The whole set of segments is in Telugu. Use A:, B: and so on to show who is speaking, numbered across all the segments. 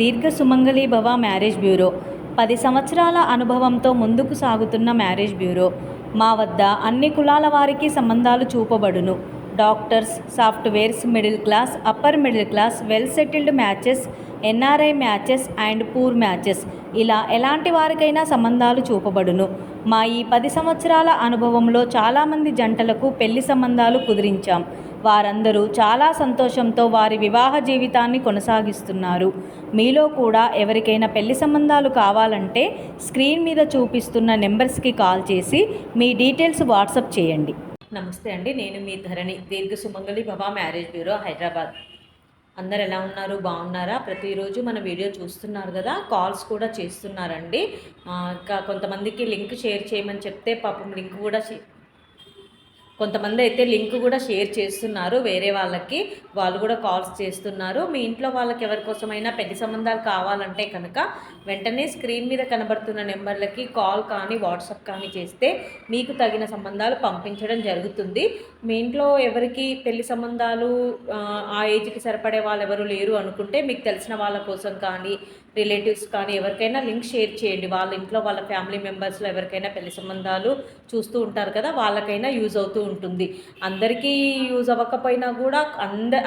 A: దీర్ఘ సుమంగళి భవ మ్యారేజ్ బ్యూరో 10 సంవత్సరాల అనుభవంతో ముందుకు సాగుతున్న మ్యారేజ్ బ్యూరో. మా వద్ద అన్ని కులాల వారికి సంబంధాలు చూపబడును. Doctors, softwares, middle class, upper middle class, well settled matches, NRI matches and poor matches, ఇలా ఎలాంటి వారికైనా సంబంధాలు చూపబడును. మా ఈ 10 సంవత్సరాల అనుభవంలో చాలామంది జంటలకు పెళ్లి సంబంధాలు కుదిరించాం. వారందరూ చాలా సంతోషంతో వారి వివాహ జీవితాన్ని కొనసాగిస్తున్నారు. మీలో కూడా ఎవరికైనా పెళ్లి సంబంధాలు కావాలంటే స్క్రీన్ మీద చూపిస్తున్న నెంబర్స్కి కాల్ చేసి మీ డీటెయిల్స్ వాట్సాప్ చేయండి. నమస్తే అండి, నేను మీ ధరణి, దీర్ఘ సుమంగళి భవ మ్యారేజ్ బ్యూరో, హైదరాబాద్. అందరు ఎలా ఉన్నారు? బాగున్నారా? ప్రతిరోజు మన వీడియో చూస్తున్నారు కదా, కాల్స్ కూడా చేస్తున్నారండి. ఇంకా కొంతమందికి లింక్ షేర్ చేయమని చెప్తే పాపం లింక్ కూడా కొంతమంది అయితే లింక్ కూడా షేర్ చేస్తున్నారు వేరే వాళ్ళకి, వాళ్ళు కూడా కాల్స్ చేస్తున్నారు. మీ ఇంట్లో వాళ్ళకి ఎవరికోసమైనా పెళ్లి సంబంధాలు కావాలంటే కనుక వెంటనే స్క్రీన్ మీద కనబడుతున్న నెంబర్లకి కాల్ కానీ వాట్సాప్ కానీ చేస్తే మీకు తగిన సంబంధాలు పంపించడం జరుగుతుంది. మీ ఇంట్లో ఎవరికి పెళ్లి సంబంధాలు ఆ ఏజ్కి సరిపడే వాళ్ళు ఎవరు లేరు అనుకుంటే మీకు తెలిసిన వాళ్ళ కోసం కానీ రిలేటివ్స్ కానీ ఎవరికైనా లింక్ షేర్ చేయండి. వాళ్ళ ఇంట్లో వాళ్ళ ఫ్యామిలీ మెంబర్స్లో ఎవరికైనా పెళ్లి సంబంధాలు చూస్తూ ఉంటారు కదా, వాళ్ళకైనా యూజ్ అవుతూ ఉంటుంది. అందరికీ యూజ్ అవ్వకపోయినా కూడా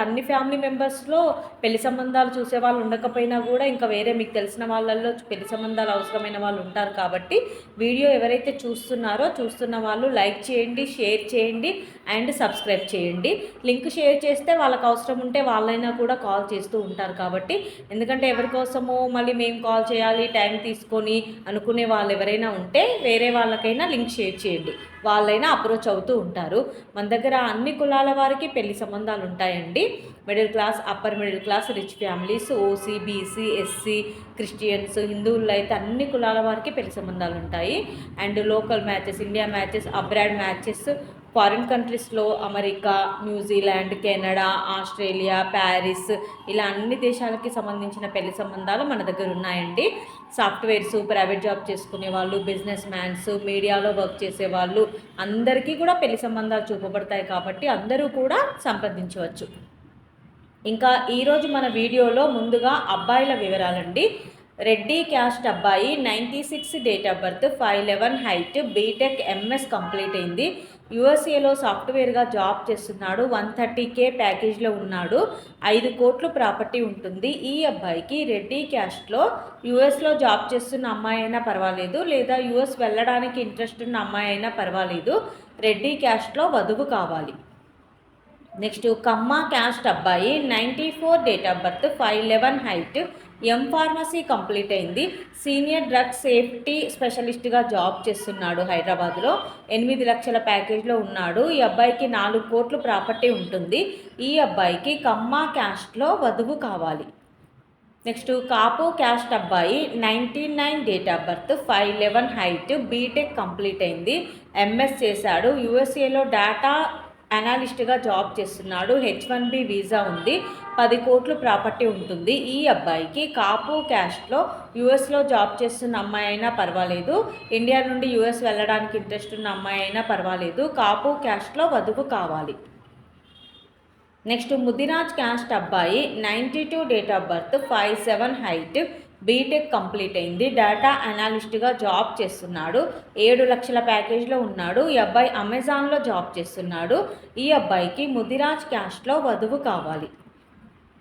A: అన్ని ఫ్యామిలీ మెంబర్స్లో పెళ్లి సంబంధాలు చూసే వాళ్ళు ఉండకపోయినా కూడా ఇంకా వేరే మీకు తెలిసిన వాళ్ళల్లో పెళ్లి సంబంధాలు అవసరమైన వాళ్ళు ఉంటారు. కాబట్టి వీడియో ఎవరైతే చూస్తున్న వాళ్ళు లైక్ చేయండి, షేర్ చేయండి అండ్ సబ్స్క్రైబ్ చేయండి. లింక్ షేర్ చేస్తే వాళ్ళకి అవసరం ఉంటే వాళ్ళైనా కూడా కాల్ చేస్తూ ఉంటారు. కాబట్టి ఎందుకంటే ఎవరికోసమో మళ్ళీ మేము కాల్ చేయాలి టైం తీసుకొని అనుకునే వాళ్ళు ఎవరైనా ఉంటే వేరే వాళ్ళకైనా లింక్ షేర్ చేయండి, వాళ్ళైనా అప్రోచ్ అవుతూ ఉంటారు. మన దగ్గర అన్ని కులాల వారికి పెళ్లి సంబంధాలు ఉంటాయండి. Middle class, upper middle class, rich families, OC, BC, SC, Christians, హిందువుల్లో అయితే అన్ని కులాల వారికి పెళ్లి సంబంధాలు ఉంటాయి. And local matches, India matches, abroad matches, foreign కంట్రీస్లో America, New Zealand, Canada, Australia, Paris, ఇలా అన్ని దేశాలకి సంబంధించిన పెళ్లి సంబంధాలు మన దగ్గర ఉన్నాయండి. సాఫ్ట్వేర్స్, ప్రైవేట్ జాబ్ చేసుకునే వాళ్ళు, బిజినెస్ మ్యాన్స్, మీడియాలో వర్క్ చేసే వాళ్ళు అందరికీ కూడా పెళ్లి సంబంధాలు చూపబడతాయి. కాబట్టి అందరూ కూడా సంప్రదించవచ్చు. ఇంకా ఈరోజు మన వీడియోలో ముందుగా అబ్బాయిల వివరాలండి. రెడ్డి క్యాస్ట్ అబ్బాయి, 96 date of birth, 5'11" height, BTech MS complete అయింది. యూఎస్ఏలో సాఫ్ట్వేర్గా జాబ్ చేస్తున్నాడు. 130K ప్యాకేజ్లో ఉన్నాడు. 5 కోట్లు ప్రాపర్టీ ఉంటుంది. ఈ అబ్బాయికి రెడ్డి క్యాస్ట్లో యూఎస్లో జాబ్ చేస్తున్న అమ్మాయి అయినా పర్వాలేదు, లేదా యూఎస్ వెళ్ళడానికి ఇంట్రెస్ట్ ఉన్న అమ్మాయి అయినా పర్వాలేదు, రెడ్డి క్యాస్ట్లో వధువు కావాలి. నెక్స్ట్ కమ్మ క్యాస్ట్ అబ్బాయి, 94 date of birth, 5'11" height, pharmacy complete అయింది. సీనియర్ డ్రగ్ సేఫ్టీ స్పెషలిస్ట్గా జాబ్ చేస్తున్నాడు హైదరాబాద్లో. 8 లక్షల ప్యాకేజ్లో ఉన్నాడు. ఈ అబ్బాయికి 4 కోట్లు ప్రాపర్టీ ఉంటుంది. ఈ అబ్బాయికి కమ్మ క్యాస్ట్లో వధువు కావాలి. నెక్స్ట్ కాపు క్యాస్ట్ అబ్బాయి, 99 date of birth, 5'11" height, BTech complete అయింది. ఎంఎస్ చేశాడు. యూఎస్ఏలో డేటా అనాలిస్ట్గా జాబ్ చేస్తున్నాడు. H1B వీసా ఉంది. 10 కోట్లు ప్రాపర్టీ ఉంటుంది. ఈ అబ్బాయికి కాపు క్యాస్ట్లో యూఎస్లో జాబ్ చేస్తున్న అమ్మాయి అయినా పర్వాలేదు, ఇండియా నుండి యూఎస్ వెళ్ళడానికి ఇంట్రెస్ట్ ఉన్న అమ్మాయి అయినా పర్వాలేదు, కాపు క్యాస్ట్లో వధువు కావాలి. నెక్స్ట్ ముదిరాజ్ క్యాస్ట్ అబ్బాయి, 92 date of birth, 5'7" height, BTech complete అయింది. డేటా అనాలిస్ట్గా జాబ్ చేస్తున్నాడు. 7 లక్షల ప్యాకేజ్లో ఉన్నాడు. ఈ అబ్బాయి అమెజాన్లో జాబ్ చేస్తున్నాడు. ఈ అబ్బాయికి ముదిరాజ్ క్యాస్ట్లో వధువు కావాలి.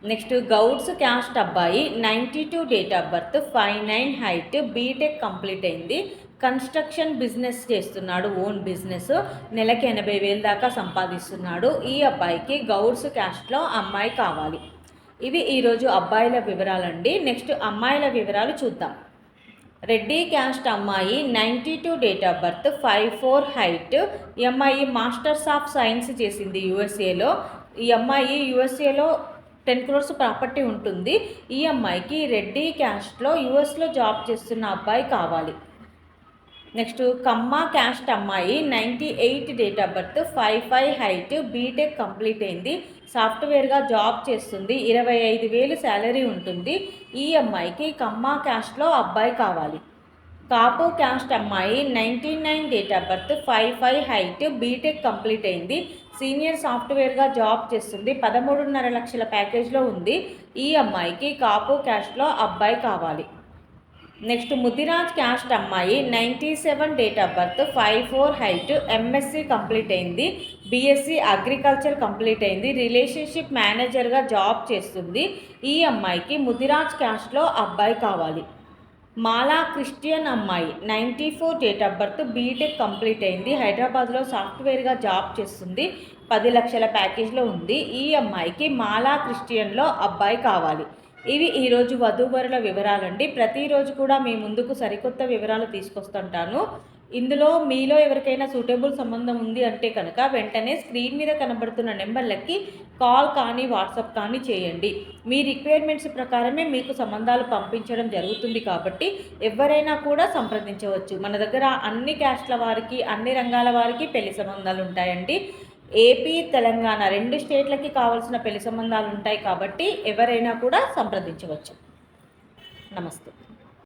A: నెక్స్ట్ గౌడ్స్ క్యాస్ట్ అబ్బాయి, 92 date of birth, 5'9" height, BTech complete అయింది. కన్స్ట్రక్షన్ బిజినెస్ చేస్తున్నాడు, ఓన్ బిజినెస్. నెలకి 80,000 దాకా సంపాదిస్తున్నాడు. ఈ అబ్బాయికి గౌడ్స్ క్యాస్ట్లో అమ్మాయి కావాలి. ఇవి ఈరోజు అబ్బాయిల వివరాలండి. నెక్స్ట్ అమ్మాయిల వివరాలు చూద్దాం. రెడ్డి క్యాస్ట్ అమ్మాయి, 92 డేట్ ఆఫ్ బర్త్, 5'4" హైట్. ఈ అమ్మాయి మాస్టర్స్ ఆఫ్ సైన్స్ చేసింది యూఎస్ఏలో. ఈ అమ్మాయి యూఎస్ఏలో 10 crores ప్రాపర్టీ ఉంటుంది. ఈ అమ్మాయికి రెడ్డి క్యాస్ట్లో యూఎస్లో జాబ్ చేస్తున్న అబ్బాయి కావాలి. నెక్స్ట్ కమ్మ క్యాస్ట్ అమ్మాయి, 98 date of birth, 5'5" height, BTech complete అయింది. సాఫ్ట్వేర్గా జాబ్ చేస్తుంది. 25,000 శాలరీ ఉంటుంది. ఈ అమ్మాయికి కమ్మ క్యాస్ట్లో అబ్బాయి కావాలి. కాపు క్యాస్ట్ అమ్మాయి, 99 date of birth, 5'5" height, BTech complete అయింది. సీనియర్ సాఫ్ట్వేర్గా జాబ్ చేస్తుంది. 13.5 లక్షల ప్యాకేజ్లో ఉంది. ఈ అమ్మాయికి కాపు క్యాస్ట్లో అబ్బాయి కావాలి. నెక్స్ట్ ముదిరాజ్ క్యాస్ట్ అమ్మాయి, 97 date of birth, 5'4" height, MSc complete అయింది, బీఎస్సీ అగ్రికల్చర్ కంప్లీట్ అయింది, రిలేషన్షిప్ మేనేజర్గా జాబ్ చేస్తుంది. ఈ అమ్మాయికి ముదిరాజ్ క్యాస్ట్లో అబ్బాయి కావాలి. మాలా క్రిస్టియన్ అమ్మాయి, 94 date of birth, BTech complete అయింది, హైదరాబాద్లో సాఫ్ట్వేర్గా జాబ్ చేస్తుంది, 10 లక్షల ప్యాకేజ్లో ఉంది. ఈ అమ్మాయికి మాలా క్రిస్టియన్లో అబ్బాయి కావాలి. ఇవి ఈరోజు వధూవరుల వివరాలండి. ప్రతిరోజు కూడా మీ ముందుకు సరికొత్త వివరాలు తీసుకొస్తుంటాను. ఇందులో మీలో ఎవరికైనా సూటబుల్ సంబంధం ఉంది అంటే కనుక వెంటనే స్క్రీన్ మీద కనబడుతున్న నెంబర్లకి కాల్ కానీ వాట్సాప్ కానీ చేయండి. మీ రిక్వైర్మెంట్స్ ప్రకారమే మీకు సంబంధాలు పంపించడం జరుగుతుంది కాబట్టి ఎవరైనా కూడా సంప్రదించవచ్చు. మన దగ్గర అన్ని క్యాస్ట్ల వారికి, అన్ని రంగాల వారికి పెళ్లి సంబంధాలు ఉంటాయండి. ఏపీ, తెలంగాణ 2 స్టేట్లకి కావాల్సిన పెళ్లి సంబంధాలు ఉంటాయి కాబట్టి ఎవరైనా కూడా సంప్రదించవచ్చు. నమస్తే.